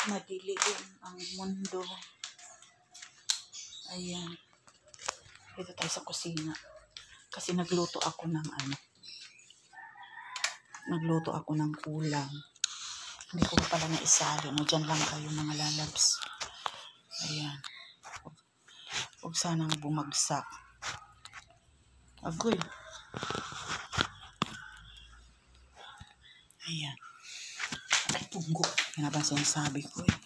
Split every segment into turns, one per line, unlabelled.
Madilim ang mundo. Ayan. Dito tayo sa kusina. Kasi nagluto ako ng Nagluto ako ng ulam. Hindi ko pala naisali. No, dyan lang kayo mga lalabs. Ayan. Huwag sanang bumagsak. Agoy. Ayan. Ay, punggo. Yan na ba sinasabi ko eh.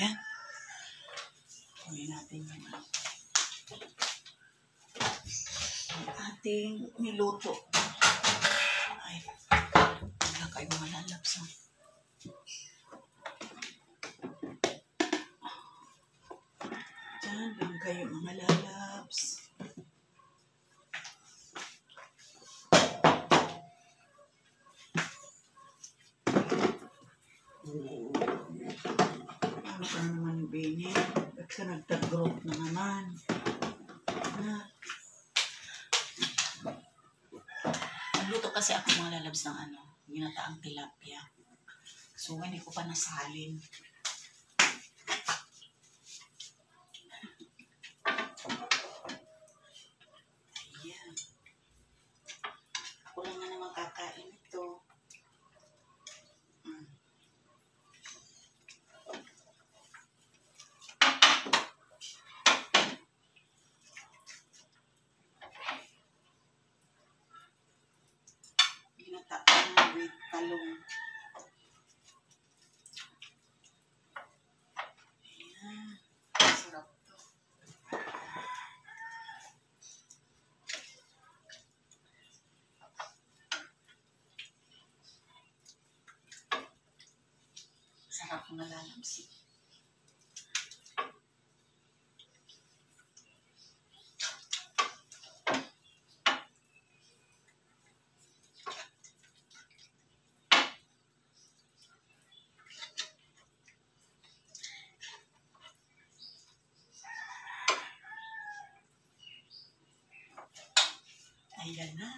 Ayan. Huwag natin yung ating niluto. Ay, wala kayo mga lalabs. Diyan lang kayo mga lalabs. Ano ka naman, Bini? Ba't ka nagtag-group na naman? Nagluto kasi ako mga lalabs ng ginataang tilapia. So, hindi ko pa nasalin. Ayan. Ako lang na naman kakain ito. Ginataang with talong. Ayan. Sarap to. Sarap na lalabs. Ayan na.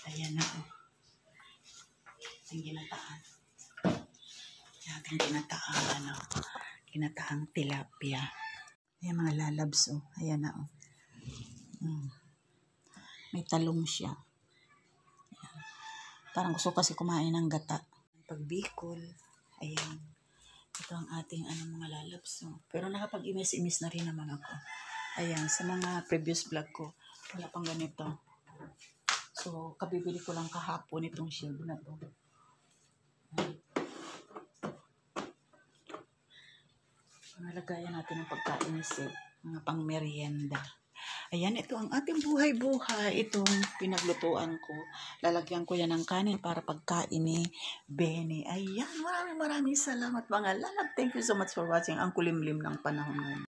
Ayan na. Ang ginataan. Ating ginataang tilapia. Ayan mga lalabs. Oh. Ayan na. Oh. May talong siya. Ayan. Parang gusto kasi kumain ng gata. Pag Bicol. Ayan. Ito ang ating mga lalabs. Oh. Pero nakapag-imis-imis na rin naman ako. Ayan. Sa mga previous vlog ko. Wala pang ganito. So, kabibili ko lang kahapon itong shield na to. Lagayan natin ng pagkain mga pang merienda. Ayan, ito ang ating buhay-buhay. Itong pinaglutuan ko. Lalagyan ko yan ng kanin para pagkain ni Benny. Ayan, maraming salamat mga lalab. Thank you so much for watching. Ang kulimlim ng panahon ngayon.